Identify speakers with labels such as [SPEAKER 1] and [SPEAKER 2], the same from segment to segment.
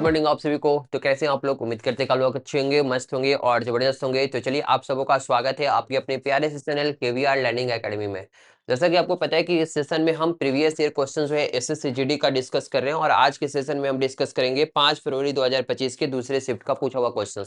[SPEAKER 1] Morning आप सभी को। तो कैसे हैं आप लोग? उम्मीद करते हैं कल लोग अच्छे होंगे, मस्त होंगे और जबरदस्त होंगे। तो चलिए आप सबों का स्वागत है आपके अपने प्यारे से चैनल केवीआर लर्निंग एकेडमी में। जैसा कि आपको पता है कि इस सेशन में हम प्रीवियस ईयर क्वेश्चन जो है एसएससी जीडी का डिस्कस कर रहे हैं और आज के सेशन में हम डिस्कस करेंगे 5 फरवरी 2025 के दूसरे शिफ्ट का पूछा हुआ क्वेश्चन।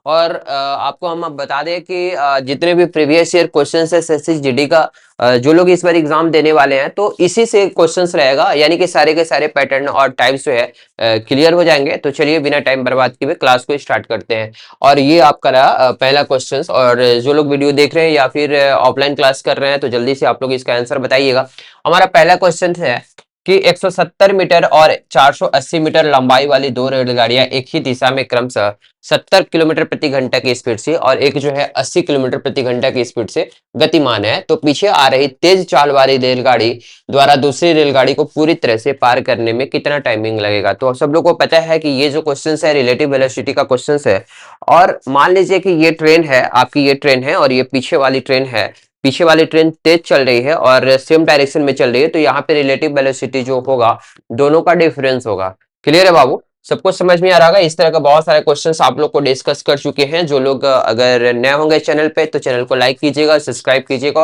[SPEAKER 1] और आपको हम अब बता दें कि जितने भी प्रीवियस ईयर क्वेश्चन है एसएससी जीडी का, जो लोग इस बार एग्जाम देने वाले हैं तो इसी से क्वेश्चंस रहेगा, यानी कि सारे के सारे पैटर्न और टाइप्स जो है क्लियर हो जाएंगे। तो चलिए बिना टाइम बर्बाद किए क्लास को स्टार्ट करते हैं। और ये आपका रहा पहला क्वेश्चंस। और जो लोग वीडियो देख रहे हैं या फिर ऑफलाइन क्लास कर रहे हैं तो जल्दी से आप लोग इसका आंसर बताइएगा। हमारा पहला क्वेश्चन है कि 170 मीटर और 480 मीटर लंबाई वाली दो रेलगाड़ियां एक ही दिशा में क्रमशः 70 किलोमीटर प्रति घंटा की स्पीड से और एक जो है 80 किलोमीटर प्रति घंटा की स्पीड से गतिमान है, तो पीछे आ रही तेज चाल वाली रेलगाड़ी द्वारा दूसरी रेलगाड़ी को पूरी तरह से पार करने में कितना टाइमिंग लगेगा। तो सब लोगों को पता है कि ये जो क्वेश्चन है रिलेटिव वेलोसिटी का क्वेश्चन है। और मान लीजिए कि ये ट्रेन है, आपकी ये ट्रेन है और ये पीछे वाली ट्रेन है। पीछे वाली ट्रेन तेज चल रही है और सेम डायरेक्शन में चल रही है, तो यहाँ पे रिलेटिव वेलोसिटी जो होगा दोनों का डिफरेंस होगा। क्लियर है बाबू? सबको समझ में आ रहा होगा। इस तरह का बहुत सारे क्वेश्चंस आप लोग को डिस्कस कर चुके हैं। जो लोग अगर नए होंगे चैनल पे तो चैनल को लाइक कीजिएगा, सब्सक्राइब कीजिएगा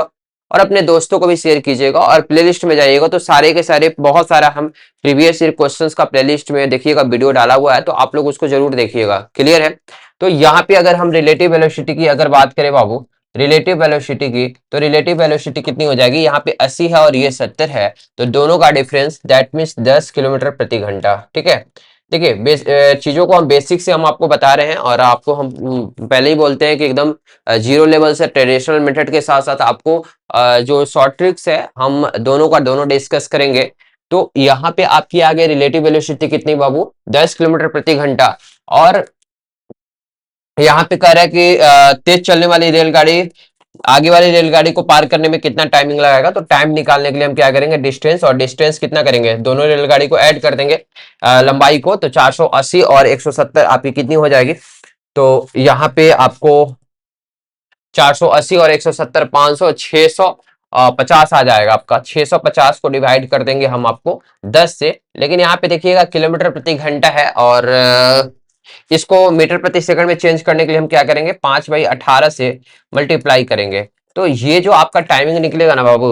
[SPEAKER 1] और अपने दोस्तों को भी शेयर कीजिएगा। और प्लेलिस्ट में जाइएगा तो सारे के सारे बहुत सारा हम प्रीवियस ईयर क्वेश्चंस का प्लेलिस्ट में देखिएगा, वीडियो डाला हुआ है, तो आप लोग उसको जरूर देखिएगा। क्लियर है? तो यहाँ पे अगर हम रिलेटिव वेलोसिटी की अगर बात करें बाबू, रिलेटिव वेलोसिटी की, तो रिलेटिव वेलोसिटी कितनी हो जाएगी? यहाँ पे 80 है और ये 70 है, तो दोनों का डिफरेंस दैट मीन्स 10 किलोमीटर प्रति घंटा। ठीक है, देखिए चीजों को हम बेसिक से हम आपको बता रहे हैं और आपको हम पहले ही बोलते हैं कि एकदम जीरो लेवल से ट्रेडिशनल मेथड के साथ साथ आपको जो शॉर्ट ट्रिक्स है हम दोनों का दोनों डिस्कस करेंगे। तो यहाँ पे आपकी आगे रिलेटिव वेलोसिटी कितनी बाबू? 10 किलोमीटर प्रति घंटा। और यहाँ पे कह रहा है कि तेज चलने वाली रेलगाड़ी आगे वाली रेलगाड़ी को पार करने में कितना टाइमिंग लगाएगा। तो टाइम निकालने के लिए हम क्या करेंगे? डिस्टेंस, और डिस्टेंस कितना करेंगे? दोनों रेलगाड़ी को ऐड कर देंगे लंबाई को, तो 480 और 170 आपकी कितनी हो जाएगी? तो यहाँ पे आपको 480 और 170 500 650 आ जाएगा आपका। 650 को डिवाइड कर देंगे हम आपको 10 से। लेकिन यहाँ पे देखिएगा किलोमीटर प्रति घंटा है और इसको मीटर प्रति सेकंड में चेंज करने के लिए हम क्या करेंगे? 5/18 से मल्टीप्लाई करेंगे। तो ये जो आपका टाइमिंग निकलेगा ना बाबू,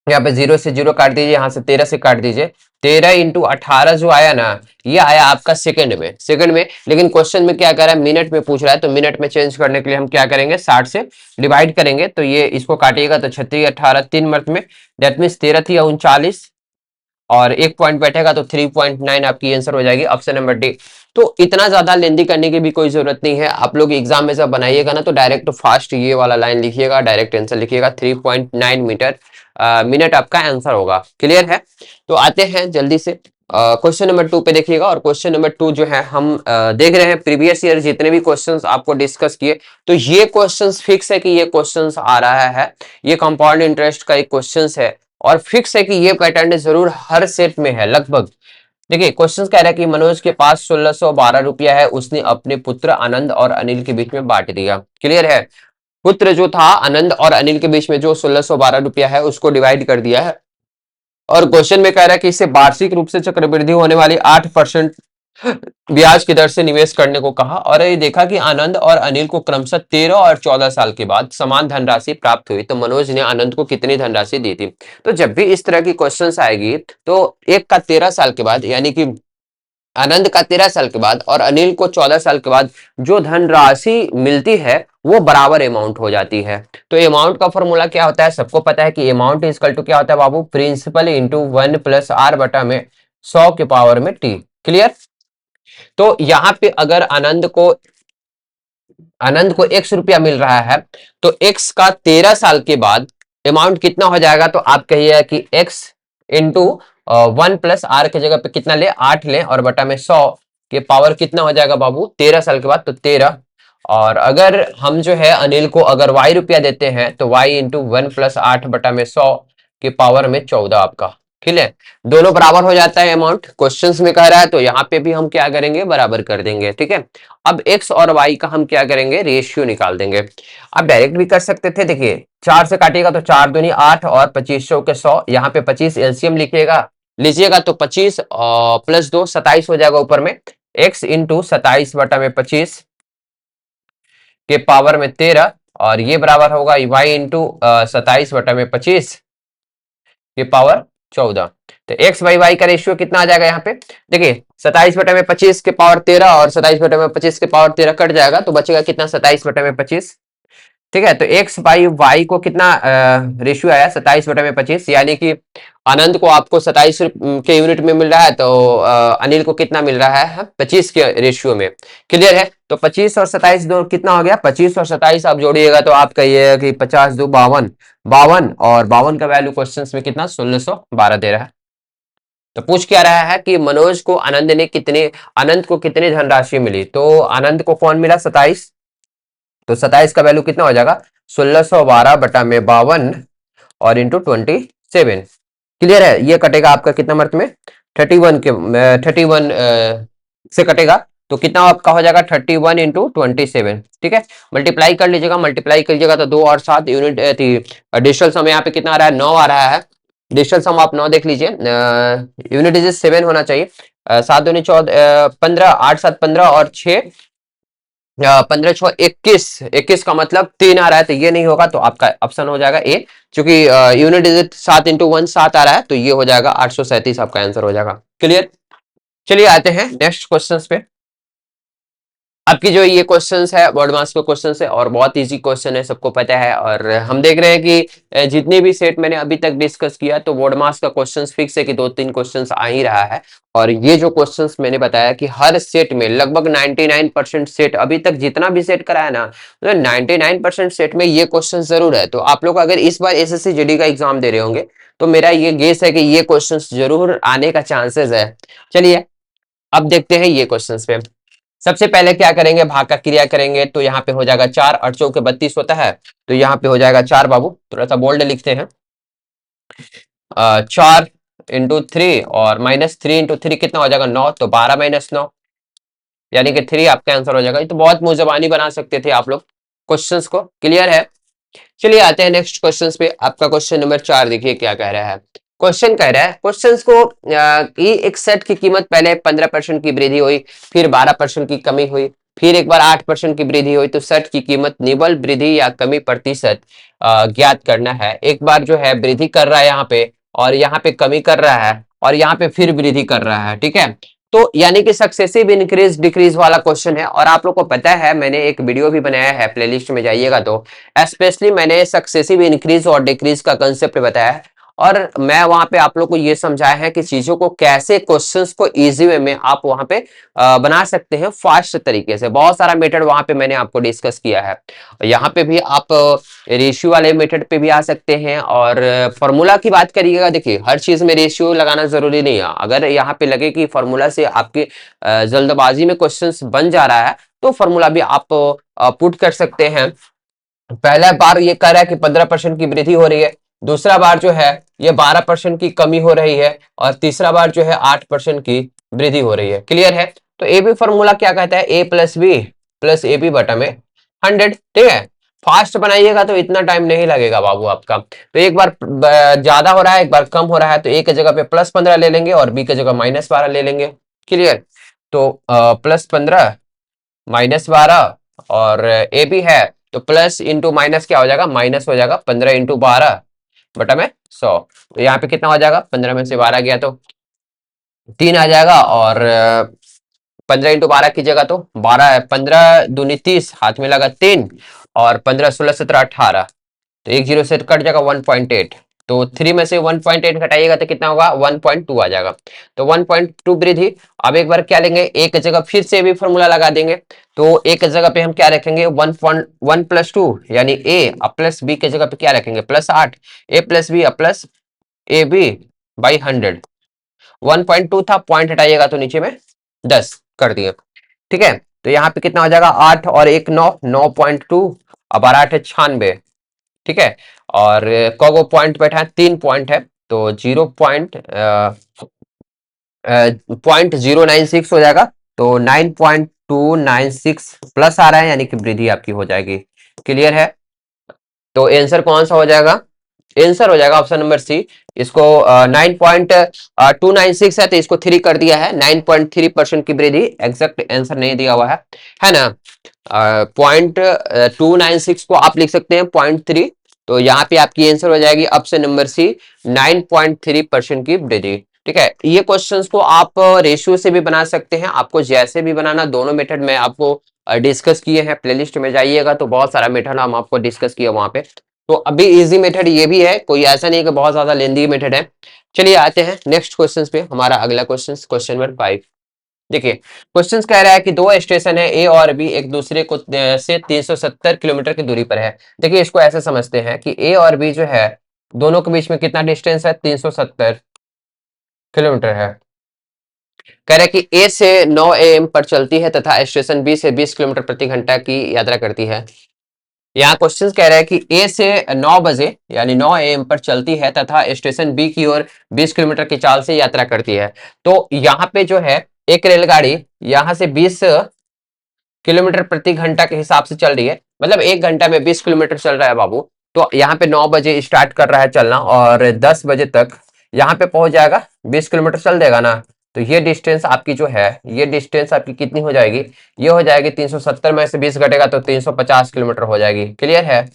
[SPEAKER 1] यहाँ पे 0 से 0 काट दीजिए, यहाँ से 13 से काट दीजिए। 13 इंटू 18 जो आया ना, ये आया आपका सेकंड में। सेकंड में, लेकिन क्वेश्चन में क्या कर रहा है? मिनट में पूछ रहा है, तो मिनट में चेंज करने के लिए हम क्या करेंगे? 60 से डिवाइड करेंगे। तो ये इसको काटिएगा तो 36 18 3 मर्थ में, दैट मीन्स 13 थी 39 और एक पॉइंट बैठेगा तो 3.9 आपकी आंसर हो जाएगी, ऑप्शन नंबर डी। तो इतना ज्यादा लेंदी करने की भी कोई जरूरत नहीं है। आप लोग एग्जाम में जब बनाइएगा ना तो डायरेक्ट फास्ट ये वाला लाइन लिखिएगा, डायरेक्ट आंसर लिखिएगा। 3.9 मीटर मिनट आपका आंसर होगा। क्लियर है? तो आते हैं जल्दी से क्वेश्चन नंबर 2 पे देखिएगा। और क्वेश्चन नंबर 2 जो है हम देख रहे हैं प्रीवियस ईयर जितने भी क्वेश्चंस आपको डिस्कस किए, तो ये क्वेश्चंस फिक्स है कि ये क्वेश्चंस आ रहा है। ये कंपाउंड इंटरेस्ट का एक क्वेश्चंस है और फिक्स है कि ये पैटर्न जरूर हर सेट में है लगभग। देखिए क्वेश्चन कह रहा है कि मनोज के पास 1612 रुपया है, उसने अपने पुत्र आनंद और अनिल के बीच में बांट दिया। क्लियर है? पुत्र जो था आनंद और अनिल के बीच में जो 1612 रुपया है उसको डिवाइड कर दिया है। और क्वेश्चन में कह रहा है कि इसे वार्षिक रूप से चक्रवृद्धि होने वाली 8% ब्याज की दर से निवेश करने को कहा। और ये देखा कि आनंद और अनिल को क्रमशः 13 और 14 साल के बाद समान धनराशि प्राप्त हुई, तो मनोज ने आनंद को कितनी धनराशि दी थी। तो जब भी इस तरह की क्वेश्चंस आएगी तो एक का 13 साल के बाद, यानी कि आनंद का 13 साल के बाद और अनिल को 14 साल के बाद जो धनराशि मिलती है वो बराबर अमाउंट हो जाती है। तो अमाउंट का फॉर्मूला क्या होता है? सबको पता है कि अमाउंट इज इक्वल टू क्या होता है बाबू? प्रिंसिपल इंटू 1 प्लस आर बटा में 100 के पावर में टी। क्लियर? तो यहाँ पे अगर आनंद को x रुपया मिल रहा है तो x का 13 साल के बाद अमाउंट कितना हो जाएगा? तो आप कहिए कि x इंटू 1 प्लस आर के जगह पे कितना ले? 8 ले और बटा में 100 के पावर कितना हो जाएगा बाबू? 13 साल के बाद तो 13। और अगर हम जो है अनिल को अगर y रुपया देते हैं तो y इंटू 1 प्लस 8 बटा में 100 के पावर में 14 आपका। ठीक है, दोनों बराबर हो जाता है अमाउंट। क्वेश्चंस में कह रहा है तो यहाँ पे भी हम क्या करेंगे? बराबर कर देंगे। ठीक है, अब x और y का हम क्या करेंगे? रेशियो निकाल देंगे। आप डायरेक्ट भी कर सकते थे। देखिए 4 से काटिएगा तो 4 दूनी 8 और 25 के 100, यहाँ पे 25 एलसीएम लीजिएगा तो 25 प्लस 2 27 हो जाएगा ऊपर में। x इंटू 27/25 के पावर में 13 और ये बराबर होगा y इंटू 27/25 के पावर 14। तो x बाई y का रेशियो कितना आ जाएगा यहाँ पे? देखिए 27/25 के पावर 13 और 27/25 के पावर 13 कट जाएगा तो बचेगा कितना? 27/25। ठीक है, तो x बाई y को कितना रेशियो आया? 27/25, यानी कि आनंद को आपको 27 के यूनिट में मिल रहा है, तो अनिल को कितना मिल रहा है? 25 के रेशियो में। क्लियर है? तो 25 और 27 दो कितना हो गया? 25 और 27 आप जोड़िएगा तो आप कहिएगा कि 50 दो 52, 52 और 52 का वैल्यू क्वेश्चन में कितना? 1612 दे रहा है। तो पूछ क्या रहा है कि मनोज को आनंद को कितनी धनराशि मिली? तो आनंद को कौन मिला? 27। तो 27 का वैल्यू कितना हो जाएगा? 1612/52 और इंटू 27। क्लियर है? ये कटेगा आपका कितना मार्क में? 31 के 31 से कटेगा तो कितना आपका हो जाएगा? 31 इंटू 27। ठीक है, मल्टीप्लाई कर लीजिएगा, मल्टीप्लाई करिएगा तो 2 और 7 यूनिट थी। डिजिटल सम यहाँ पे कितना आ रहा है? 9 आ रहा है। डिजिटल सम आप 9 देख लीजिए, यूनिट डिजिट 7 होना चाहिए। 7 दूनी 14, 15, 8 7 15 और 6 15 6 21, 21 का मतलब 3 आ रहा है तो ये नहीं होगा, तो आपका ऑप्शन हो जाएगा ए, क्योंकि यूनिट डिजिट 7 इंटू 1 7 आ रहा है तो ये हो जाएगा 837 आपका आंसर हो जाएगा। क्लियर? चलिए आते हैं नेक्स्ट क्वेश्चन पे। आपकी जो ये क्वेश्चंस है वर्ड मास के क्वेश्चंस है और बहुत इजी क्वेश्चन है, सबको पता है। और हम देख रहे हैं कि जितने भी सेट मैंने अभी तक डिस्कस किया तो वर्ड मास का क्वेश्चंस फिक्स है कि 2-3 क्वेश्चंस आ ही रहा है। और ये जो क्वेश्चंस मैंने बताया कि हर सेट में लगभग 99% सेट अभी तक जितना भी सेट कराया ना, तो 99% सेट में ये क्वेश्चन जरूर है। तो आप लोग अगर इस बार एसएससी जीडी का एग्जाम दे रहे होंगे तो मेरा ये गेस है कि ये क्वेश्चन जरूर आने का चांसेस है। चलिए अब देखते हैं ये क्वेश्चन पे। सबसे पहले क्या करेंगे? भाग का क्रिया करेंगे तो यहाँ पे हो जाएगा 4 और 4 के 32 होता है, तो यहाँ पे हो जाएगा 4 बाबू, थोड़ा सा बोल्ड लिखते हैं। 4 इंटू 3 और -3 इंटू 3 कितना हो जाएगा? 9, तो 12 - 9 यानी कि 3 आपका आंसर हो जाएगा। ये तो बहुत मुंह बना सकते थे आप लोग क्वेश्चंस को। क्लियर है? चलिए आते हैं नेक्स्ट क्वेश्चन पे। आपका क्वेश्चन नंबर 4 देखिए क्या कह रहा है। क्वेश्चन कह रहा है क्वेश्चंस को कि एक सेट की कीमत पहले 15% की वृद्धि हुई, फिर 12% की कमी हुई, फिर एक बार 8% की वृद्धि हुई, तो सेट की कीमत निवल वृद्धि या कमी प्रतिशत ज्ञात करना है। एक बार जो है वृद्धि कर रहा है यहाँ पे, और यहाँ पे कमी कर रहा है, और यहाँ पे फिर वृद्धि कर रहा है। ठीक है, तो यानी कि सक्सेसिव इंक्रीज डिक्रीज वाला क्वेश्चन है। और आप लोग को पता है मैंने एक वीडियो भी बनाया है, प्लेलिस्ट में जाइएगा तो स्पेशली मैंने सक्सेसिव इंक्रीज और डिक्रीज का कंसेप्ट बताया है। और मैं वहां पे आप लोग को ये समझाया है कि चीजों को कैसे क्वेश्चंस को इजी वे में आप वहां पे बना सकते हैं फास्ट तरीके से। बहुत सारा मेथड वहां पे मैंने आपको डिस्कस किया है। यहाँ पे भी आप रेशियो वाले मेथड पे भी आ सकते हैं। और फॉर्मूला की बात करिएगा, देखिए हर चीज में रेशियो लगाना जरूरी नहीं है। अगर यहाँ पे लगे कि फॉर्मूला से आपकी जल्दबाजी में क्वेश्चंस बन जा रहा है तो फॉर्मूला भी आप पुट कर सकते हैं। पहला बार ये कह रहा है कि 15% की वृद्धि हो रही है, दूसरा बार जो है ये 12% की कमी हो रही है, और तीसरा बार जो है 8% की वृद्धि हो रही है। क्लियर है? तो ए बी फॉर्मूला क्या कहता है? a plus B plus A B बटा में 100। ठीक है, फास्ट बनाइएगा तो इतना टाइम नहीं लगेगा बाबू आपका। तो एक बार ज्यादा हो रहा है, एक बार कम हो रहा है, तो ए की जगह पे +15 ले लेंगे और बी की जगह -12 ले लेंगे। क्लियर? तो +15 -12 और ए बी है तो प्लस इंटू माइनस क्या हो जाएगा? माइनस हो जाएगा 15 इंटू 12 बटा में 100। तो यहाँ पे कितना हो जाएगा? 15 में से 12 गया तो 3 आ जाएगा, और 15 इंटू 12 की जगह तो 12, 15 दूनी 30, हाथ में लगा 3, और 15 16 17 18, तो एक जीरो से कट जाएगा 1.8। तो 3 में से 1.8 घटाइएगा तो कितना होगा? 1.2 आ जाएगा। तो 1.2 वृद्धि। अब एक बार क्या लेंगे? एक जगह फिर से भी फॉर्मूला लगा देंगे। तो एक जगह पे हम क्या रखेंगे? 1.1 प्लस 2 यानी ए प्लस बी के जगह पे क्या रखेंगे? +8, A plus B plus A B by 100। 1.2 था, पॉइंट हटाइएगा तो नीचे में 10 कर दिए। ठीक है, तो यहाँ पे कितना हो जाएगा? 8 और 1 9, 9.2, अब 8 है 96। ठीक है, और कगो पॉइंट बैठा है? 3 पॉइंट है, तो 0.096 हो जाएगा। तो 9.296 प्लस आ रहा है, यानी कि वृद्धि आपकी हो जाएगी। क्लियर है? तो आंसर कौन सा हो जाएगा? आंसर हो जाएगा ऑप्शन नंबर सी। इसको 9.296 है तो इसको 3 कर दिया है, 9.3% की वृद्धि, एग्जैक्ट आंसर नहीं दिया हुआ है ना। 0.296 को आप लिख सकते हैं 0.3, तो यहाँ पे आपकी आंसर हो जाएगी ऑप्शन नंबर सी, 9.3% की वृद्धि। ठीक है, ये क्वेश्चंस को आप रेशियो से भी बना सकते हैं, आपको जैसे भी बनाना, दोनों मेथड में आपको डिस्कस किए हैं, प्लेलिस्ट में जाइएगा तो बहुत सारा मेथड हम आपको डिस्कस किए वहां पे। तो अभी इजी मेथड ये भी है, कोई ऐसा नहीं कि बहुत ज्यादा लेंदी मेथड है। चलिए आते हैं नेक्स्ट क्वेश्चन पे, हमारा अगला क्वेश्चन, क्वेश्चन नंबर 5। देखिए क्वेश्चन कह रहा है कि दो स्टेशन है ए और बी एक दूसरे को से 370 किलोमीटर की दूरी पर है। देखिए इसको ऐसे समझते हैं कि ए और बी जो है दोनों के बीच में कितना डिस्टेंस है, 370 किलोमीटर है। कह रहा है कि ए से 9 AM पर चलती है तथा स्टेशन बी से 20 किलोमीटर प्रति घंटा की यात्रा करती है। यहाँ क्वेश्चन कह रहा है कि ए से 9 बजे यानी 9 AM पर चलती है तथा स्टेशन बी की ओर 20 किलोमीटर की चाल से यात्रा करती है। तो यहाँ पे जो है एक रेलगाड़ी यहाँ से 20 किलोमीटर प्रति घंटा के हिसाब से चल रही है, मतलब एक घंटा में 20 किलोमीटर चल रहा है बाबू। तो यहाँ पे 9 बजे स्टार्ट कर रहा है चलना और 10 बजे तक यहाँ पे पहुंच जाएगा, 20 किलोमीटर चल देगा ना। तो ये डिस्टेंस आपकी जो है, ये डिस्टेंस आपकी कितनी हो जाएगी, ये हो जाएगी 370 में से 20 घटेगा तो 350 किलोमीटर हो जाएगी। क्लियर है।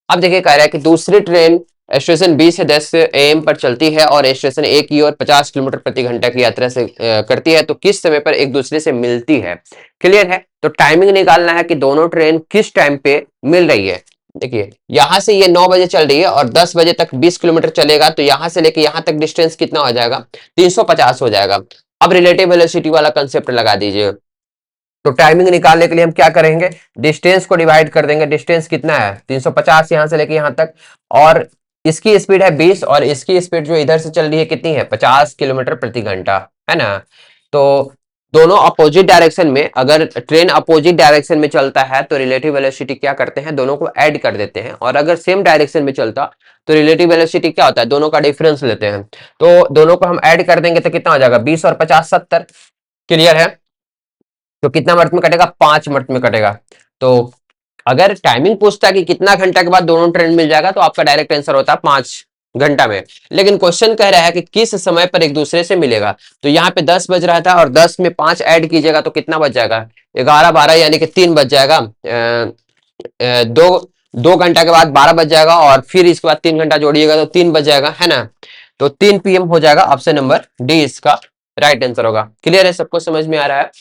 [SPEAKER 1] अब देखिए कह रहा है कि दूसरी ट्रेन स्टेशन बी से 10 AM पर चलती है और स्टेशन ए की ओर 50 किलोमीटर प्रति घंटा की यात्रा से करती है, तो किस समय पर एक दूसरे से मिलती है। क्लियर है। तो टाइमिंग निकालना है कि दोनों ट्रेन किस टाइम पे मिल रही है। देखिए यहां से ये 9 बजे चल रही है और 10 बजे तक 20 किलोमीटर चलेगा, तो यहां से लेके यहां तक डिस्टेंस कितना हो जाएगा, 350 हो जाएगा। अब रिलेटिव वेलोसिटी वाला कंसेप्ट लगा दीजिए। तो टाइमिंग निकालने के लिए हम क्या करेंगे, डिस्टेंस को डिवाइड कर देंगे। डिस्टेंस कितना है, 350 यहां से लेके यहां तक, और इसकी स्पीड है 20 और इसकी स्पीड जो इधर से चल रही है कितनी है, 50 किलोमीटर प्रति घंटा, है ना। तो दोनों अपोजिट डायरेक्शन में, अगर ट्रेन अपोजिट डायरेक्शन में चलता है तो रिलेटिव वेलोसिटी क्या करते हैं, दोनों को ऐड कर देते हैं, और अगर सेम डायरेक्शन में चलता तो रिलेटिव वेलोसिटी क्या होता है, दोनों का डिफरेंस लेते हैं। तो दोनों को हम ऐड कर देंगे तो कितना हो जाएगा, 20 और 50 70। क्लियर है। तो कितना मिनट में कटेगा, 5 मिनट में कटेगा। तो अगर टाइमिंग पूछता है कि कितना घंटा के बाद दोनों ट्रेन मिल जाएगा तो आपका डायरेक्ट आंसर होता है 5 घंटा में। लेकिन क्वेश्चन कह रहा है कि किस समय पर एक दूसरे से मिलेगा। तो यहाँ पे 10 बज रहा था और 10 में 5 ऐड कीजिएगा तो कितना बच जाएगा, 11 12 यानी कि 3 बज जाएगा। दो 2 घंटा के बाद 12 बज जाएगा और फिर इसके बाद 3 घंटा जोड़िएगा तो 3 बज जाएगा, है ना। तो 3 PM हो जाएगा, ऑप्शन नंबर डी इसका राइट आंसर होगा। क्लियर है, सबको समझ में आ रहा है।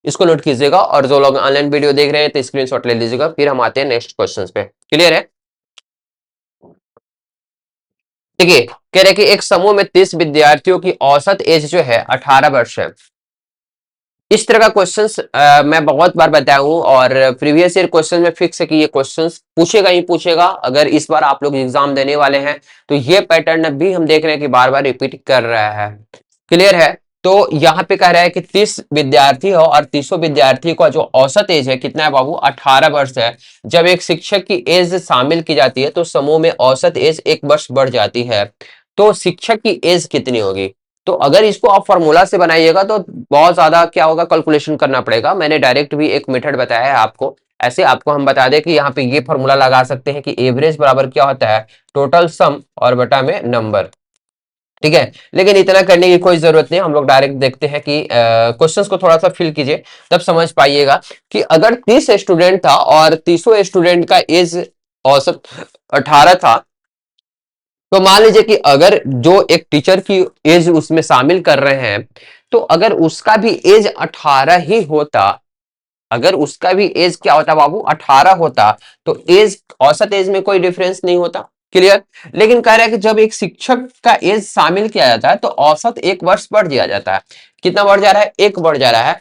[SPEAKER 1] इसको नोट कीजिएगा और जो लोग ऑनलाइन वीडियो देख रहे हैं तो स्क्रीनशॉट ले लीजिएगा। फिर हम आते हैं नेक्स्ट क्वेश्चंस पे। क्लियर है। देखिए कह रहे हैं कि एक समूह में 30 विद्यार्थियों की औसत एज जो है 18 वर्ष है। इस तरह का क्वेश्चंस मैं बहुत बार बताया हूं और प्रीवियस ईयर क्वेश्चन में फिक्स है कि ये क्वेश्चंस पूछेगा ही पूछेगा। अगर इस बार आप लोग एग्जाम देने वाले हैं तो ये पैटर्न भी हम देख रहे हैं कि बार बार रिपीट कर रहा है। क्लियर है। तो यहाँ पे कह रहा है कि 30 विद्यार्थी हो और 30 विद्यार्थी का जो औसत एज है कितना है बाबू, 18 वर्ष है। जब एक शिक्षक की एज शामिल की जाती है तो समूह में औसत एज 1 वर्ष बढ़ जाती है। तो शिक्षक की एज कितनी होगी। तो अगर इसको आप फॉर्मूला से बनाइएगा तो बहुत ज्यादा क्या होगा, कैलकुलेशन करना पड़ेगा। मैंने डायरेक्ट भी एक मेथड बताया है आपको। ऐसे आपको हम बता दें कि यहाँ पे ये फॉर्मूला लगा सकते हैं कि एवरेज बराबर क्या होता है, टोटल सम और बटा में नंबर। ठीक है, लेकिन इतना करने की कोई जरूरत नहीं, हम लोग डायरेक्ट देखते हैं कि क्वेश्चंस को थोड़ा सा फिल कीजिए तब समझ पाइएगा कि अगर 30 स्टूडेंट था और 30 स्टूडेंट का एज औसत 18 था, तो मान लीजिए कि अगर जो एक टीचर की एज उसमें शामिल कर रहे हैं तो अगर उसका भी एज 18 ही होता, अगर उसका भी एज क्या होता बाबू, 18 होता, तो एज औसत एज में कोई डिफरेंस नहीं होता। क्लियर। लेकिन कह रहा है कि जब एक शिक्षक का एज शामिल किया जाता है तो औसत 1 वर्ष बढ़ दिया जाता है। कितना बढ़ जा रहा है, 1 बढ़ जा रहा है।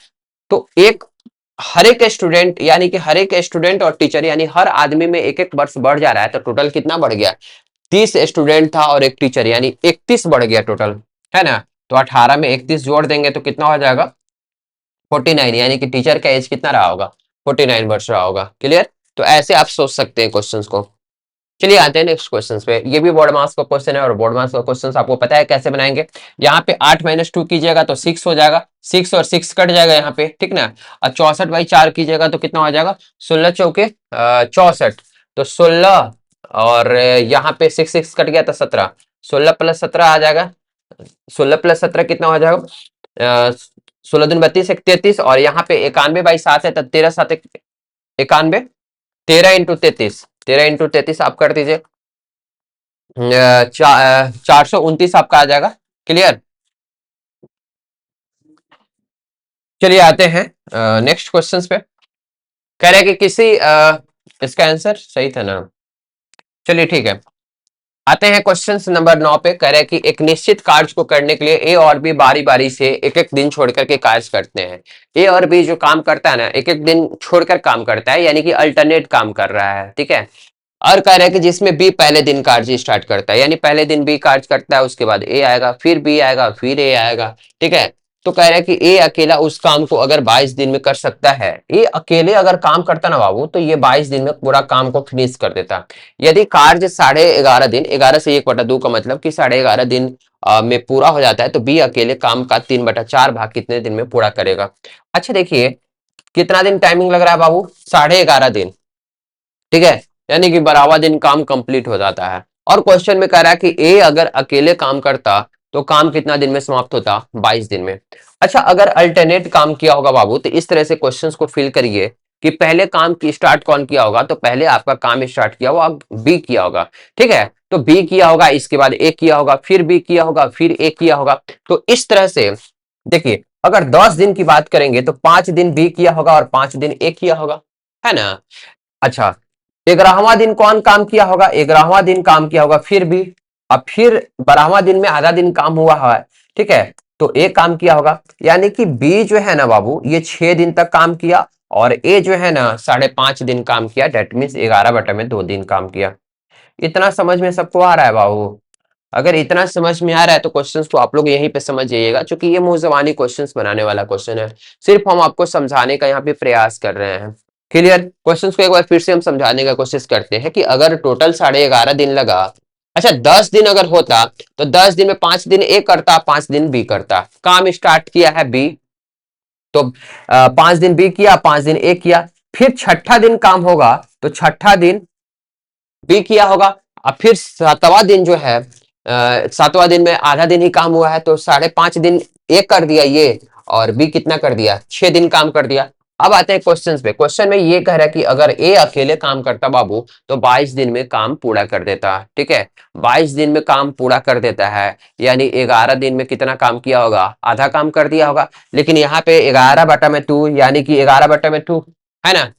[SPEAKER 1] तो एक हर एक स्टूडेंट यानी कि हर एक स्टूडेंट और टीचर यानी हर आदमी में 1 1 वर्ष बढ़ जा रहा है। तो टोटल कितना बढ़ गया, 30 स्टूडेंट था और एक टीचर यानी 31 बढ़ गया टोटल, है ना। तो 18 में 31 जोड़ देंगे तो कितना हो जाएगा, 49, यानी कि टीचर का एज कितना रहा होगा, 49 वर्ष रहा होगा। क्लियर। तो ऐसे आप सोच सकते हैं क्वेश्चंस को। चलिए आते हैं नेक्स्ट क्वेश्चन पे। ये भी बोर्ड मार्क्स का क्वेश्चन है और बोर्ड मार्क्स का क्वेश्चन आपको पता है कैसे बनाएंगे। यहाँ पे 8 - 2 कीजिएगा तो 6 हो जाएगा, 6 और 6 कट जाएगा यहाँ पे, ठीक ना। और 64/4 कीजिएगा तो कितना हो जाएगा, 16 चौके 64। तो 16 और यहाँ पे 6 कट गया तो 17, 16 + 17 आ जाएगा। 16 + 17 कितना हो जाएगा? 16 दूनी 32, 1 33, और यहाँ पे 91/7 है तो 13 7 91। 13 × 33, 13 × 33 आप कर दीजिए। 429 आपका आ जाएगा। क्लियर। चलिए आते हैं नेक्स्ट क्वेश्चंस पे। कह रहे हैं कि इसका आंसर सही था ना? चलिए ठीक है, आते हैं क्वेश्चन नंबर 9 पे। कह रहे हैं कि एक निश्चित कार्य को करने के लिए ए और बी बारी बारी से एक एक दिन छोड़कर के कार्य करते हैं। ए और बी जो काम करता है ना, एक एक दिन छोड़कर काम करता है, यानी कि अल्टरनेट काम कर रहा है। ठीक है। और कह रहे हैं कि जिसमें बी पहले दिन कार्य स्टार्ट करता है, यानी पहले दिन बी कार्य करता है, उसके बाद ए आएगा, फिर बी आएगा, फिर ए आएगा। ठीक है। तो कह रहे हैं कि ए अकेला उस काम को अगर 22 दिन में कर सकता है, ए अकेले अगर काम करता ना बाबू, तो ये 22 दिन में पूरा काम को फिनिश कर देता। यदि कार्य 11.5 दिन, 11 से 1/2 का मतलब कि 11.5 दिन में पूरा हो जाता है, तो बी अकेले काम का 3/4 भाग कितने दिन में पूरा करेगा? अच्छा देखिए, कितना दिन टाइमिंग लग रहा है बाबू? 11.5 दिन। ठीक है। यानी कि 12वां दिन काम कंप्लीट हो जाता है। और क्वेश्चन में कह रहा है कि ए अगर अकेले काम करता तो काम कितना दिन में समाप्त होता? 22 दिन में। अच्छा, अगर अल्टरनेट काम किया होगा बाबू, तो इस तरह से क्वेश्चंस को फिल करिए कि पहले काम की स्टार्ट कौन किया होगा, तो पहले आपका काम स्टार्ट किया होगा बी किया होगा। ठीक है। तो बी किया होगा, इसके बाद ए किया होगा, फिर बी किया होगा, फिर ए किया होगा। तो इस तरह से देखिए, अगर 10 दिन की बात करेंगे तो 5 दिन बी किया होगा और 5 दिन ए किया होगा, है ना? अच्छा, 11वां दिन कौन काम किया होगा? 11वां दिन काम किया होगा फिर भी, अब फिर 12वां दिन में आधा दिन काम हुआ है। ठीक है। तो ए काम किया होगा, यानी कि बी जो है ना बाबू, ये 6 दिन तक काम किया, और ए जो है ना 5.5 दिन काम किया। डेट मीन्स 11/2 दिन काम किया। इतना समझ में सबको आ रहा है बाबू? अगर इतना समझ में आ रहा है तो क्वेश्चंस को आप लोग यहीं पे समझ जाइएगा, क्योंकि ये मुंह जबानी क्वेश्चंस बनाने वाला क्वेश्चन है। सिर्फ हम आपको समझाने का यहाँ पे प्रयास कर रहे हैं। क्लियर। क्वेश्चंस को एक बार फिर से हम समझाने का कोशिश करते हैं कि अगर टोटल 11.5 दिन लगा, अच्छा 10 दिन अगर होता, तो 10 दिन में 5 दिन ए करता, 5 दिन बी करता। काम स्टार्ट किया है बी, तो 5 दिन बी किया, 5 दिन ए किया। फिर छठा दिन काम होगा, तो छठा दिन बी किया होगा। अब फिर 7वां दिन जो है, 7वां दिन में आधा दिन ही काम हुआ है, तो 5.5 दिन ए कर दिया ये, और बी कितना कर दिया? 6 दिन काम कर दिया। अब आते हैं क्वेश्चन पे। क्वेश्चन में ये कह रहा है कि अगर ए अकेले काम करता बाबू, तो 22 दिन में काम पूरा कर देता। ठीक है। 22 दिन में काम पूरा कर देता है, यानी 11 दिन में कितना काम किया होगा? आधा काम कर दिया होगा। लेकिन यहाँ पे 11/2 यानी कि 11/2 है ना,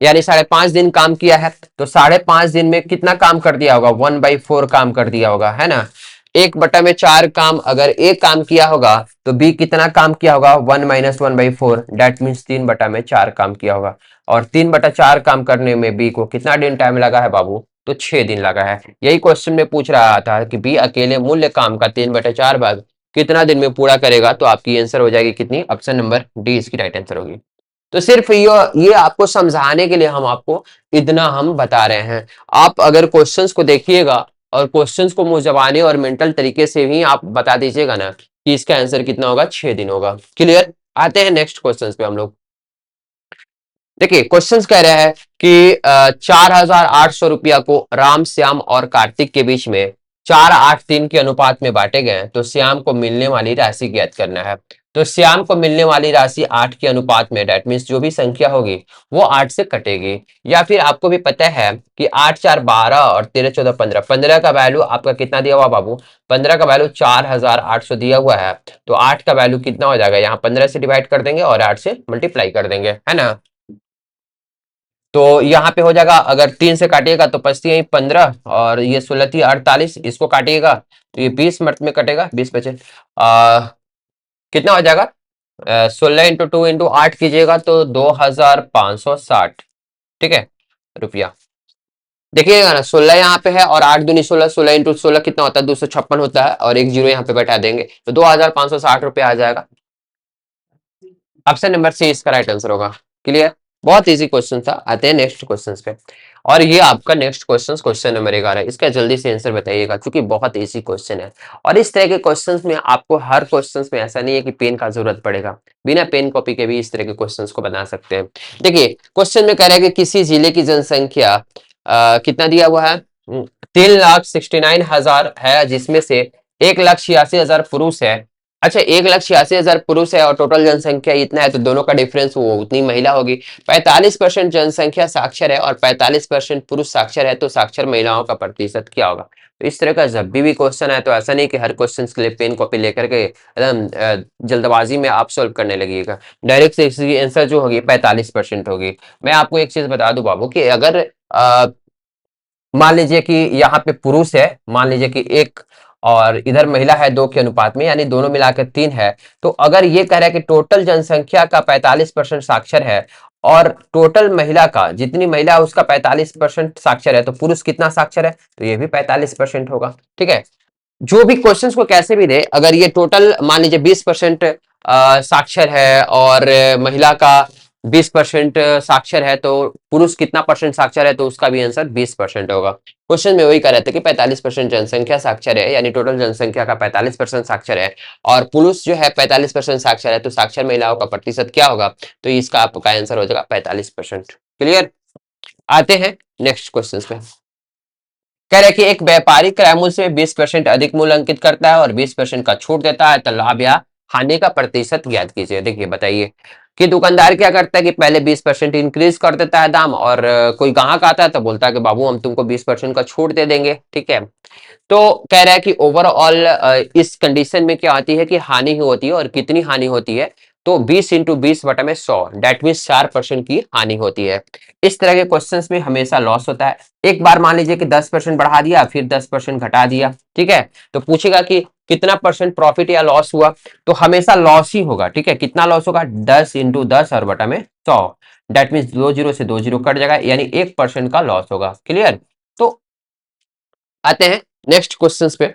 [SPEAKER 1] यानी 5.5 दिन काम किया है, तो 5.5 दिन में कितना काम कर दिया होगा? 1/4 काम कर दिया होगा, है ना। 1/4 काम अगर ए काम किया होगा, तो बी कितना काम किया होगा? 1 - 1/4, डेट मीन्स 3/4 काम किया होगा। और 3/4 काम करने में बी को कितना दिन टाइम लगा है बाबू? तो 6 दिन लगा है। यही क्वेश्चन में पूछ रहा था कि बी अकेले मूल्य काम का 3/4 भाग कितना दिन में पूरा करेगा, तो आपकी आंसर हो जाएगी कितनी? ऑप्शन नंबर डी इसकी राइट आंसर होगी। तो सिर्फ ये आपको समझाने के लिए हम आपको इतना हम बता रहे हैं। आप अगर क्वेश्चंस को देखिएगा और क्वेश्चंस को मुंह और मेंटल तरीके से भी आप बता दीजिएगा ना कि इसका आंसर कितना होगा? 6 दिन होगा। क्लियर। आते हैं नेक्स्ट क्वेश्चंस पे हम लोग। देखिए, क्वेश्चंस कह रहे हैं कि 4,800 रुपया को राम, श्याम और कार्तिक के बीच में 4-8-3 के अनुपात में बांटे गए, तो श्याम को मिलने वाली राशि ज्ञात करना है। तो श्याम को मिलने वाली राशि 8 के अनुपात में, डेट मीन्स जो भी संख्या होगी वो 8 से कटेगी। या फिर आपको भी पता है कि 8 × 4 = 12 और 13 × 14 = 15। 15 का वैल्यू आपका कितना दिया हुआ बाबू? 15 का वैल्यू 4,800 दिया हुआ है। तो 8 का वैल्यू कितना हो जाएगा? यहाँ 15 से डिवाइड कर देंगे और 8 से मल्टीप्लाई कर देंगे, है ना। तो यहाँ पे हो जाएगा, अगर 3 से काटिएगा तो 5×3 = 15, और ये 16×3 = 48। इसको काटिएगा तो ये 20 मर्त में कटेगा, 20 बचे। कितना हो जाएगा? 16 × 2 × 8 कीजिएगा तो 2,560। ठीक है, रुपया। देखिएगा ना, 16 यहाँ पे है और 8 दूनी 16, 16 × 16 कितना होता है? 256 होता है, और एक जीरो यहाँ पे बैठा देंगे तो 2,560 रुपया आ जाएगा। ऑप्शन नंबर सी इसका राइट आंसर होगा। क्लियर। बहुत इजी क्वेश्चन था। आते हैं नेक्स्ट क्वेश्चन पे, और ये आपका नेक्स्ट क्वेश्चन, क्वेश्चन नंबर 11 है। इसका जल्दी से आंसर बताइएगा, क्योंकि बहुत इजी क्वेश्चन है। और इस तरह के क्वेश्चंस में आपको हर क्वेश्चंस में ऐसा नहीं है कि पेन का जरूरत पड़ेगा, बिना पेन कॉपी के भी इस तरह के क्वेश्चंस को बना सकते हैं। देखिए, क्वेश्चन में कह रहा है कि किसी जिले की जनसंख्या कितना दिया हुआ है? 3,69,000 है, जिसमें से 1,86,000 पुरुष है। अच्छा, 1,86,000 पुरुष है और टोटल जनसंख्या इतना है, तो दोनों का डिफरेंस वो उतनी महिला होगी। 45% जनसंख्या साक्षर है और 45% पुरुष साक्षर है, तो साक्षर महिलाओं का प्रतिशत क्या होगा? तो इस तरह का जब भी क्वेश्चन है, तो ऐसा नहीं कि हर क्वेश्चन के लिए पेन कॉपी लेकर के एकदम जल्दबाजी में आप सोल्व करने लगिएगा। डायरेक्ट से इसकी आंसर जो होगी 45% होगी। मैं आपको एक चीज बता दूं बाबू, कि अगर मान लीजिए कि यहाँ पे पुरुष है, मान लीजिए कि एक, और इधर महिला है 2 के अनुपात में, यानी दोनों मिलाकर 3 है। तो अगर ये कह रहा है कि टोटल जनसंख्या का 45% साक्षर है और टोटल महिला का, जितनी महिला है उसका 45% साक्षर है, तो पुरुष कितना साक्षर है? तो ये भी 45% होगा। ठीक है, जो भी क्वेश्चंस को कैसे भी दे, अगर ये टोटल मान लीजिए 20% साक्षर है और महिला का 20% साक्षर है, तो पुरुष कितना परसेंट साक्षर है? तो उसका भी आंसर 20% होगा। क्वेश्चन में वही कह रहे थे कि 45% जनसंख्या साक्षर है, यानी टोटल जनसंख्या का 45% साक्षर है, और पुरुष जो है 45% साक्षर है, तो साक्षर महिलाओं का प्रतिशत क्या होगा? तो इसका आपका आंसर हो जाएगा 45%। क्लियर? आते हैं नेक्स्ट क्वेश्चन पे। कह रहे कि एक व्यापारी क्रय मूल्य से 20% अधिक मूल्य अंकित करता है और 20% का छूट देता है, तो लाभ या हानि का प्रतिशत ज्ञात कीजिए। देखिए बताइए कि दुकानदार क्या करता है कि पहले 20% इंक्रीज कर देता है दाम, और कोई ग्राहक आता है तो बोलता है कि बाबू हम तुमको 20% का छूट दे देंगे। ठीक है, तो कह रहा है कि ओवरऑल इस कंडीशन में क्या आती है कि हानि ही होती है, और कितनी हानि होती है? तो 20 × 20/100, डेट मीन 4% की हानि होती है। इस तरह के क्वेश्चंस में हमेशा लॉस होता है। एक बार मान लीजिए कि 10% बढ़ा दिया, फिर 10% घटा दिया, ठीक है, तो पूछेगा कि कितना परसेंट प्रॉफिट या लॉस हुआ? तो हमेशा लॉस ही होगा। ठीक है, कितना लॉस होगा? 10 × 10 और बटा में 100, डेट मीन 2 जीरो से 2 जीरो कट जाएगा, यानी 1% का लॉस होगा। क्लियर? तो आते हैं नेक्स्ट क्वेश्चन पे।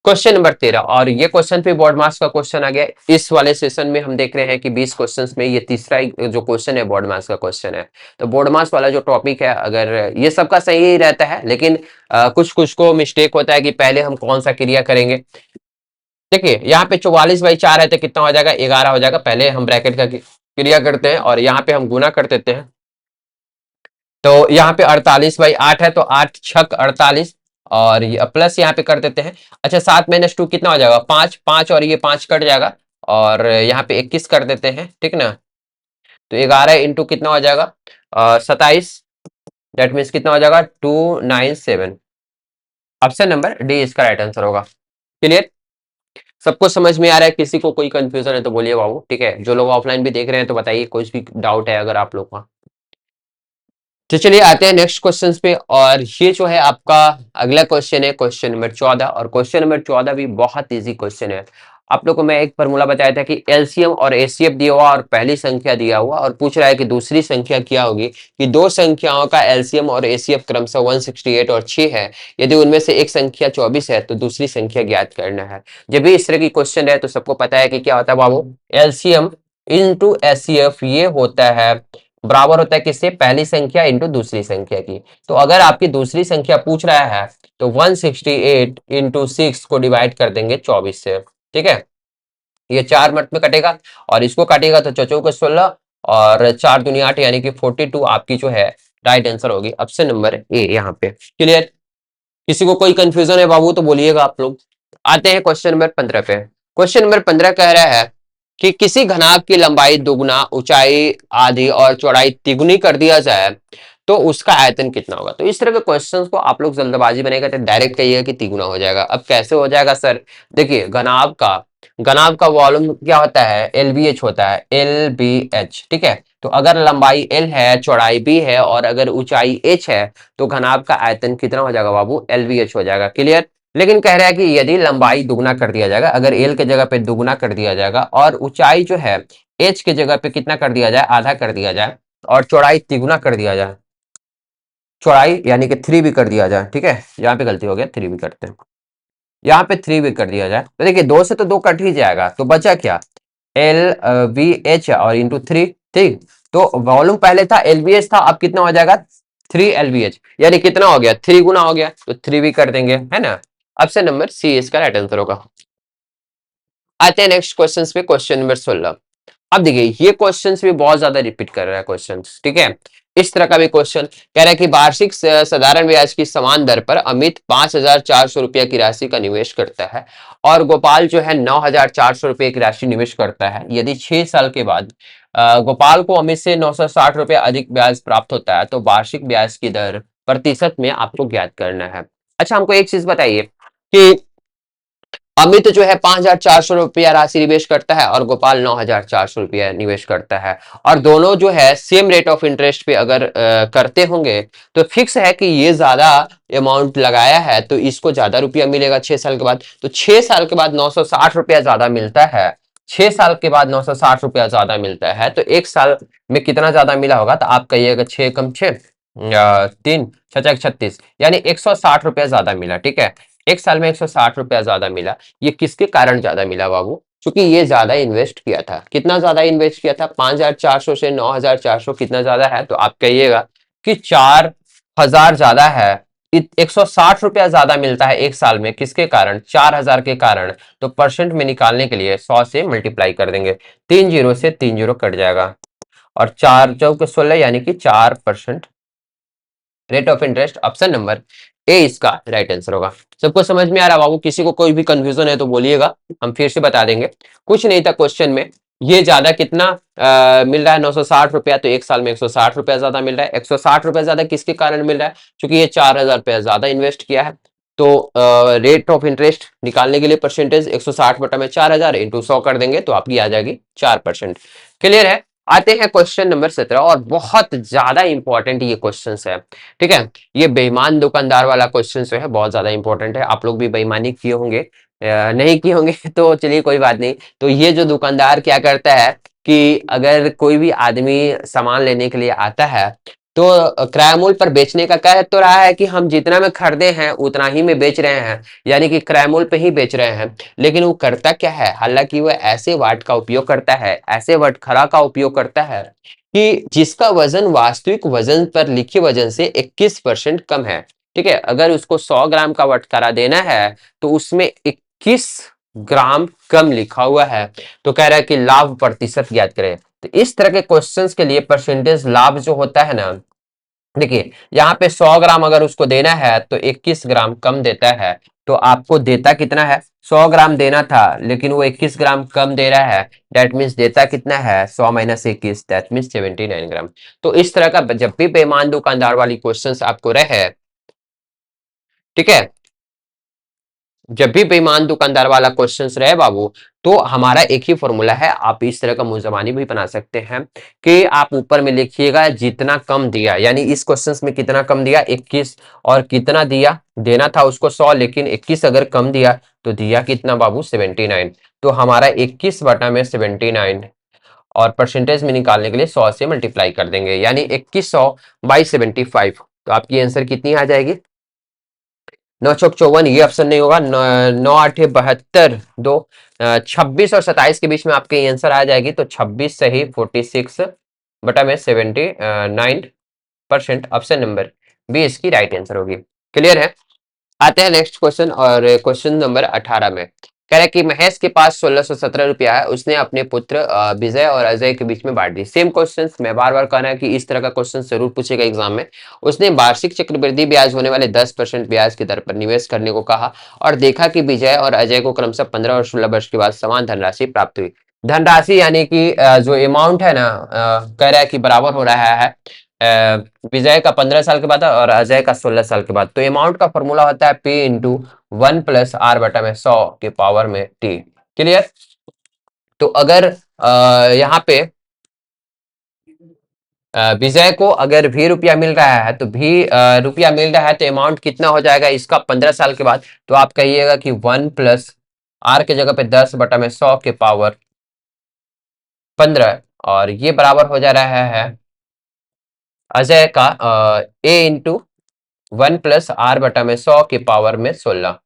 [SPEAKER 1] क्वेश्चन नंबर 13, और ये क्वेश्चन पे बोर्ड मार्क्स का क्वेश्चन आ गया। इस वाले सेशन में हम देख रहे हैं कि 20 क्वेश्चंस में ये तीसरा जो क्वेश्चन है बोर्ड मार्क्स का क्वेश्चन है। तो बोर्ड मार्क्स वाला जो टॉपिक है, अगर ये सबका सही ही रहता है, लेकिन कुछ कुछ को मिस्टेक होता है कि पहले हम कौन सा क्रिया करेंगे। देखिए यहाँ पे 44/4 है, तो कितना हो जाएगा? 11 हो जाएगा। पहले हम ब्रैकेट का क्रिया करते हैं और यहाँ पे हम गुना कर देते हैं। तो यहाँ पे 48/8 है, तो 8 छक 48, और ये प्लस यहाँ पे कर देते हैं। अच्छा, 7 - 2 कितना हो जाएगा? 5, 5 और ये 5 कट जाएगा, और यहाँ पे 21 कर देते हैं। ठीक ना? तो 11 इंटू कितना हो जाएगा? 27, डेट मीन्स कितना हो जाएगा? 297। ऑप्शन नंबर डी इसका राइट आंसर होगा। क्लियर? सबको समझ में आ रहा है? किसी को कोई कंफ्यूजन है तो बोलिए बाबू। ठीक है, जो लोग ऑफलाइन भी देख रहे हैं तो बताइए, कुछ भी डाउट है अगर आप लोग का। तो चलिए आते हैं नेक्स्ट क्वेश्चन पे, और ये जो है आपका अगला क्वेश्चन है क्वेश्चन नंबर 14, और क्वेश्चन नंबर 14 भी बहुत इजी क्वेश्चन है। आप लोग को मैं एक फॉर्मूला बताया था कि एलसीएम और एचसीएफ दिया हुआ और पहली संख्या दिया हुआ, और पूछ रहा है कि दूसरी संख्या क्या होगी, कि दो संख्याओं का एलसीएम और एचसीएफ क्रमशः 168 और 6 है। यदि उनमें से एक संख्या 24 है तो दूसरी संख्या ज्ञात करना है। जब भी इस तरह की क्वेश्चन है तो सबको पता है कि क्या होता है बाबू? एलसीएम इंटू एचसीएफ ये होता है, बराबर होता है किससे? पहली संख्या इंटू दूसरी संख्या की। तो अगर आपकी दूसरी संख्या पूछ रहा है, तो 168 इंटू 6 को डिवाइड कर देंगे 24 से। ठीक है, ये 4 मत में कटेगा, और इसको काटेगा तो चौचौ को 16, और 4 दूनी 8, यानी कि 42 आपकी जो है राइट आंसर होगी ऑप्शन नंबर ए यहाँ पे। क्लियर? किसी को कोई कंफ्यूजन है बाबू तो बोलिएगा आप लोग। आते हैं क्वेश्चन नंबर 15 पे। क्वेश्चन नंबर 15 कह रहा है कि किसी घनाभ की लंबाई दुगुना, ऊंचाई आधी और चौड़ाई तिगुनी कर दिया जाए तो उसका आयतन कितना होगा? तो इस तरह के क्वेश्चंस को आप लोग जल्दबाजी में नहीं करते, डायरेक्ट कहिएगा कि तिगुना हो जाएगा। अब कैसे हो जाएगा सर? देखिए, घनाभ का वॉल्यूम क्या होता है? एलबीएच होता है, एलबीएच। ठीक है, तो अगर लंबाई एल है, चौड़ाई बी है, और अगर ऊंचाई एच है, तो घनाभ का आयतन कितना हो जाएगा बाबू? एलबीएच हो जाएगा। क्लियर? लेकिन कह रहा है कि यदि लंबाई दुगना कर दिया जाएगा, अगर एल के जगह पे दुगना कर दिया जाएगा, और ऊंचाई जो है एच के जगह पे कितना कर दिया जाए? आधा कर दिया जाए, और चौड़ाई तिगुना कर दिया जाए, चौड़ाई यानी कि 3 भी कर दिया जाए। ठीक है, यहाँ पे गलती हो गया, 3 भी करते हैं, यहाँ पे 3 भी कर दिया जाए, तो देखिए 2 से तो 2 कट ही जाएगा, तो बचा क्या? एल वी एच और इंटू 3। ठीक, तो वॉल्यूम पहले था एल बी एच था, अब कितना हो जाएगा? 3 एल बी एच, यानी कितना हो गया? 3 गुना हो गया, तो 3 भी कर देंगे, है ना? ऑप्शन नंबर सी इसका राइट आंसर होगा। आते हैं नेक्स्ट क्वेश्चन पे, क्वेश्चन नंबर 16। अब देखिए ये क्वेश्चंस भी बहुत ज्यादा रिपीट कर रहा है क्वेश्चंस। ठीक है, इस तरह का भी क्वेश्चन कह रहा है कि वार्षिक साधारण ब्याज की समान दर पर अमित 5,400 रुपया की राशि का निवेश करता है और गोपाल जो है 9,400 रुपये की राशि निवेश करता है। यदि 6 साल के बाद गोपाल को अमित से 960 रुपया अधिक ब्याज प्राप्त होता है तो वार्षिक ब्याज की दर प्रतिशत में आपको ज्ञात करना है। अच्छा, हमको एक चीज बताइए कि अमित जो है 5,400 रुपया राशि निवेश करता है और गोपाल 9,400 रुपया निवेश करता है, और दोनों जो है सेम रेट ऑफ इंटरेस्ट पे अगर करते होंगे तो फिक्स है कि ये ज्यादा अमाउंट लगाया है तो इसको ज्यादा रुपया मिलेगा 6 साल के बाद। तो 6 साल के बाद 960 रुपया ज्यादा मिलता है, 6 साल के बाद 960 रुपया ज्यादा मिलता है, तो 1 साल में कितना ज्यादा मिला होगा? तो आप कहिएगा 6 कम 6 3 छह 36, यानी 160 रुपया ज्यादा मिला। ठीक है, 1 साल में 160 रुपया ज्यादा मिला। ये किसके कारण ज्यादा मिला बाबू? क्योंकि ये ज्यादा इन्वेस्ट किया था। कितना ज्यादा इन्वेस्ट किया था? 5,400 से 9,400 कितना ज्यादा है? तो आप कहिएगा कि 4,000 ज्यादा है। 160 रुपया ज्यादा मिलता है 1 साल में, किसके कारण? 4,000 के कारण। तो परसेंट में निकालने के लिए 100 से मल्टीप्लाई कर देंगे, 3 जीरो से 3 जीरो कट जाएगा और 4 चौके 16 यानी कि 4% rate of interest. Option number A इसका राइट आंसर होगा। सबको समझ में आ रहा बाबू? किसी को कोई भी कंफ्यूजन है तो बोलिएगा, हम फिर से बता देंगे। कुछ नहीं था क्वेश्चन में, ये ज्यादा कितना मिल रहा है? 960 रुपया, तो 1 साल में 160 रुपया ज्यादा मिल रहा है। 160 रुपया ज्यादा किसके कारण मिल रहा है? क्योंकि ये 4,000 रुपया ज्यादा इन्वेस्ट किया है। तो रेट ऑफ इंटरेस्ट निकालने के लिए परसेंटेज 160 बटा में 4,000 इंटू 100 कर देंगे तो आपकी आ जाएगी 4%। क्लियर है? आते हैं क्वेश्चन नंबर 17, और बहुत ज्यादा इंपॉर्टेंट ये क्वेश्चन है। ठीक है, ये बेईमान दुकानदार वाला क्वेश्चन जो है बहुत ज्यादा इंपॉर्टेंट है। आप लोग भी बेईमानी किए होंगे, नहीं किए होंगे तो चलिए कोई बात नहीं। तो ये जो दुकानदार क्या करता है कि अगर कोई भी आदमी सामान लेने के लिए आता है तो क्रय मूल्य पर बेचने का कह तो रहा है कि हम जितना में खरीदे हैं उतना ही में बेच रहे हैं, यानी कि क्रय मूल्य पे ही बेच रहे हैं। लेकिन वो करता क्या है? हालांकि वो ऐसे वर्ड का उपयोग करता है, ऐसे वर्ड खरा का उपयोग करता है कि जिसका वजन वास्तविक वजन पर लिखे वजन से 21% कम है। ठीक है, अगर उसको 100 ग्राम का वटकारा देना है तो उसमें 21 ग्राम कम लिखा हुआ है, तो कह रहा है कि लाभ प्रतिशत ज्ञात करें। तो इस तरह के क्वेश्चंस के लिए परसेंटेज लाभ जो होता है ना, देखिए यहाँ पे 100 ग्राम अगर उसको देना है तो 21 ग्राम कम देता है। तो आपको देता कितना है? 100 ग्राम देना था लेकिन वो 21 ग्राम कम दे रहा है, दैट मीन्स देता कितना है? 100 माइनस 21, दैट मीन्स 79 ग्राम। तो इस तरह का जब भी बेईमान दुकानदार वाली क्वेश्चंस आपको रहे, ठीक है, जब भी बेईमान दुकानदार वाला क्वेश्चन रहे बाबू, तो हमारा एक ही फॉर्मूला है। आप इस तरह का मुंजबानी भी बना सकते हैं कि आप ऊपर में लिखिएगा जितना कम दिया, यानी इस क्वेश्चन में कितना कम दिया? 21, और कितना दिया? देना था उसको 100 लेकिन 21 अगर कम दिया तो दिया कितना बाबू? 79। तो हमारा 21 बटा में 79, और परसेंटेज में निकालने के लिए 100 से मल्टीप्लाई कर देंगे, यानी 2100 बाई 75। तो आपकी आंसर कितनी आ जाएगी? 9 चौक 54, ये ऑप्शन नहीं होगा। 9 8 72, 26 और 27 के बीच में आपके आंसर आ जाएगी। तो 26 सही 46 बटा में 79%, ऑप्शन नंबर बी इसकी राइट आंसर होगी। क्लियर है? आते हैं नेक्स्ट क्वेश्चन, और क्वेश्चन नंबर 18 में कह रहा है कि महेश के पास 1617 रुपया है, उसने अपने पुत्र विजय और अजय के बीच में बांट दी। सेम क्वेश्चन, मैं बार बार कह रहा है कि इस तरह का क्वेश्चन जरूर पूछेगा एग्जाम में। उसने वार्षिक चक्रवृद्धि ब्याज होने वाले 10% ब्याज की दर पर निवेश करने को कहा और देखा कि विजय और अजय को क्रमशः 15 और 16 वर्ष के बाद समान धनराशि प्राप्त हुई। धनराशि यानी कि जो अमाउंट है ना, कह रहा है कि बराबर हो रहा है विजय का 15 साल के बाद और अजय का 16 साल के बाद। तो अमाउंट का फॉर्मूला होता है P इंटू 1+R बटा में 100 के पावर में T। क्लियर? तो अगर यहाँ पे विजय को अगर भी रुपया मिल रहा है तो भी रुपया मिल रहा है, तो अमाउंट कितना हो जाएगा इसका 15 साल के बाद? तो आप कहिएगा कि 1+R के जगह पे 10 बटा में 100 के पावर 15, और ये बराबर हो जा रहा है अजय का A इंटू 1+R बटा में 100 के पावर में 16।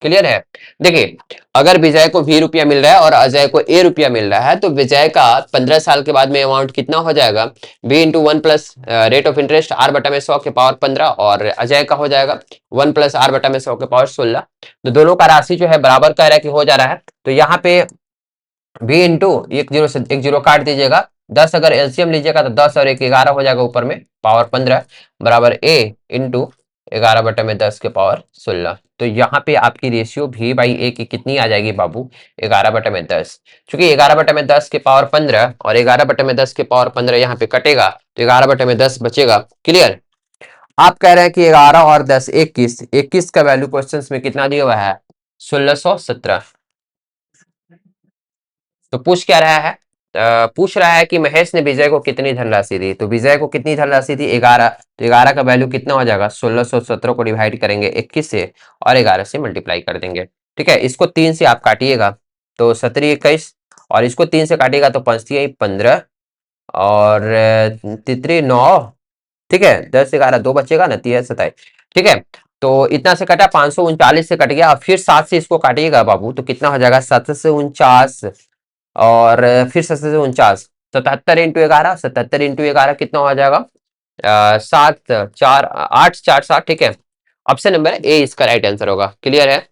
[SPEAKER 1] क्लियर है? देखिए, अगर विजय को भी रुपया मिल रहा है और अजय को A रुपया मिल रहा है तो विजय का 15 साल के बाद में अमाउंट कितना हो जाएगा? B into 1+ rate of interest R बटा में 100 के पावर 15, और अजय का हो जाएगा 1+R बटा में 100 के पावर 16। तो दोनों का राशि जो है बराबर कह रहा है कि हो जा रहा है। तो यहाँ पे भी इंटू 1 जीरो से 1 जीरो काट दीजिएगा, 10 अगर एलसीएम लीजिएगा तो 10 और 1 11 हो जाएगा, ऊपर में पावर 15 बराबर ए इंटू 11/10 के पावर 16। तो यहाँ पे आपकी रेशियो भी बाई ए की कितनी आ जाएगी बाबू, 11/10। चूंकि 11/10 के पावर 15 और 11/10 के पावर 15 यहाँ पे कटेगा तो 11/10 बचेगा। क्लियर। आप कह रहे हैं कि 11 और 10 21, 21 का वैल्यू क्वेश्चन में कितना दिया हुआ है, 1617। तो पूछ क्या रहा है, पूछ रहा है कि महेश ने विजय को कितनी धनराशि दी। तो विजय को कितनी धनराशि दी, 11। तो 11 का वैल्यू कितना हो जाएगा, 1617 को डिवाइड करेंगे 21 से और 11 से मल्टीप्लाई कर देंगे। ठीक है, इसको 3 से आप काटिएगा तो 17 21, और इसको 3 से काटिएगा तो 5 15 और तितरी 9। ठीक है, 10 11 2 बचेगा ना, 30 27। ठीक है, तो इतना से कटा, 539 से कट गया, फिर 7 से इसको काटिएगा बाबू तो कितना हो जाएगा, 7 से 49 और फिर 7 से 49, 77 इंटू 11, 77 इंटू 11 कितना हो जाएगा, 7 4 8 4 7। ठीक है, ऑप्शन नंबर ए इसका राइट आंसर होगा। क्लियर है।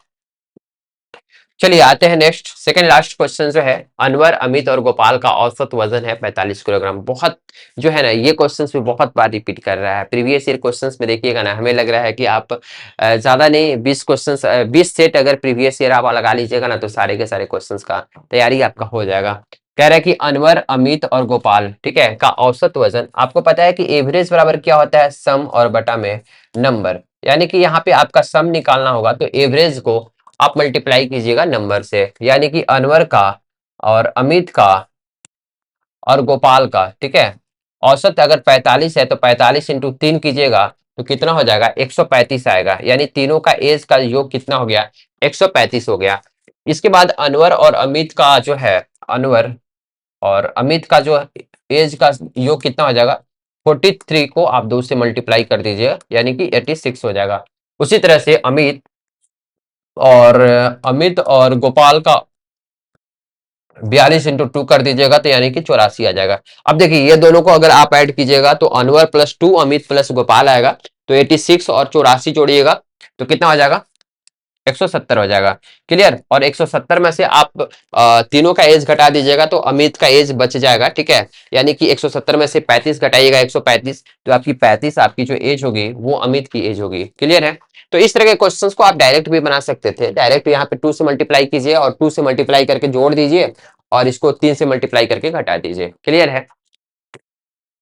[SPEAKER 1] चलिए आते हैं नेक्स्ट, सेकंड लास्ट क्वेश्चन जो है, अनवर अमित और गोपाल का औसत वजन है 45 किलोग्राम। बहुत जो है ना, ये क्वेश्चंस भी बहुत बार रिपीट कर रहा है। प्रीवियस ईयर क्वेश्चंस में देखिएगा ना, हमें लग रहा है कि आप ज्यादा नहीं 20 क्वेश्चंस 20 सेट अगर प्रीवियस ईयर आप लगा लीजिएगा ना तो सारे के सारे क्वेश्चंस का तैयारी आपका हो जाएगा। कह रहा है कि अनवर अमित और गोपाल, ठीक है, का औसत वजन, आपको पता है कि एवरेज बराबर क्या होता है, सम और बटा में नंबर। यानी कि यहाँ पे आपका सम निकालना होगा तो एवरेज को आप मल्टीप्लाई कीजिएगा नंबर से। यानी कि अनवर का और अमित का और गोपाल का, ठीक है, औसत अगर 45 है तो 45 इंटू 3 कीजिएगा तो कितना हो जाएगा, 135 आएगा। यानी तीनों का एज का योग कितना हो गया, 135 हो गया। इसके बाद अनवर और अमित का जो है, अनवर और अमित का जो एज का योग कितना हो जाएगा, 43 को आप 2 से मल्टीप्लाई कर दीजिए यानी कि 86 हो जाएगा। उसी तरह से अमित और गोपाल का 42 इंटू 2 कर दीजिएगा तो यानी कि 84 आ जाएगा। अब देखिए ये दोनों को अगर आप ऐड कीजिएगा तो अनवर प्लस 2 अमित प्लस गोपाल आएगा, तो 86 और 84 जोड़िएगा तो कितना हो जाएगा, 170 हो जाएगा। क्लियर। और 170 में से आप तीनों का एज घटा दीजिएगा तो अमित का एज बच जाएगा। ठीक है, यानी कि 170 में से 35 घटाइएगा 135, तो आपकी 35 आपकी जो एज होगी वो अमित की एज होगी। क्लियर है। तो इस तरह के क्वेश्चंस को आप डायरेक्ट भी बना सकते थे। डायरेक्ट यहाँ पे 2 से मल्टीप्लाई कीजिए और 2 से मल्टीप्लाई करके जोड़ दीजिए और इसको 3 से मल्टीप्लाई करके घटा दीजिए। क्लियर है।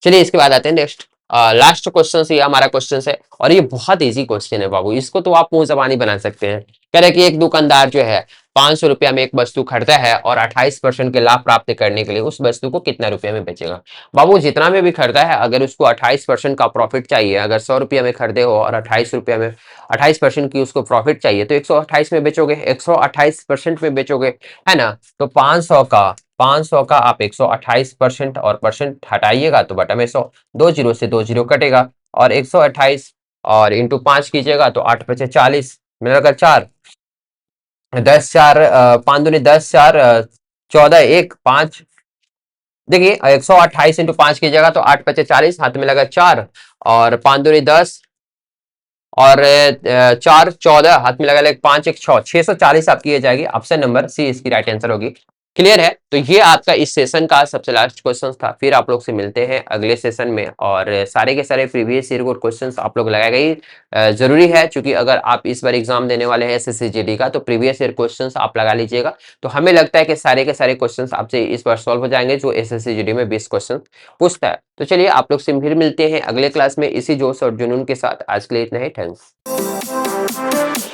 [SPEAKER 1] चलिए इसके बाद आते हैं नेक्स्ट, लास्ट क्वेश्चन से, ये हमारा क्वेश्चन है और ये बहुत इजी क्वेश्चन है बाबू, इसको तो आप मुंह जबानी बना सकते हैं। कह रहे कि एक दुकानदार जो है 500 रुपया में एक वस्तु खरीदा है और 28% के लाभ प्राप्त करने के लिए उस वस्तु को कितना रुपया में बेचेगा। बाबू जितना में भी खरीदा है, अगर उसको 28% का प्रॉफिट चाहिए, अगर 100 रुपया में खरीदे हो और 28 रुपया में 28% की उसको प्रॉफिट चाहिए तो 128 में बेचोगे, 128% में बेचोगे, है ना। तो 500 का आप 128% और परसेंट हटाइएगा तो बटा में 100, 2 जीरो से 2 जीरो कटेगा और 128 और इंटू 5 कीजिएगा तो 8 बचे 40, मिलाकर 4, 10 4 5 दूनी 10 4 14 1 5। देखिए 128 इंटू 5 कीजिएगा तो 8 बचे 40, हाथ में लगा 4 और 5 दूनी 10 और 4 14, हाथ में लगा एक 5 1 6, 640 आपकी ये जाएगी। ऑप्शन नंबर सी इसकी राइट आंसर होगी। क्लियर है। तो ये आपका इस सेशन का सबसे लास्ट क्वेश्चन था। फिर आप लोग से मिलते हैं अगले सेशन में और सारे के सारे प्रीवियस ईयर क्वेश्चंस आप लोग लगाए गए जरूरी है, क्योंकि अगर आप इस बार एग्जाम देने वाले हैं एसएससी का तो प्रीवियस ईयर क्वेश्चंस आप लगा लीजिएगा। तो हमें लगता है कि सारे के सारे क्वेश्चंस आपसे इस बार सॉल्व हो जाएंगे जो एसएससी में 20 क्वेश्चन पूछता है। तो चलिए आप लोग से फिर मिलते हैं अगले क्लास में इसी जोश और जुनून के साथ। आज के लिए इतना ही, थैंक्स।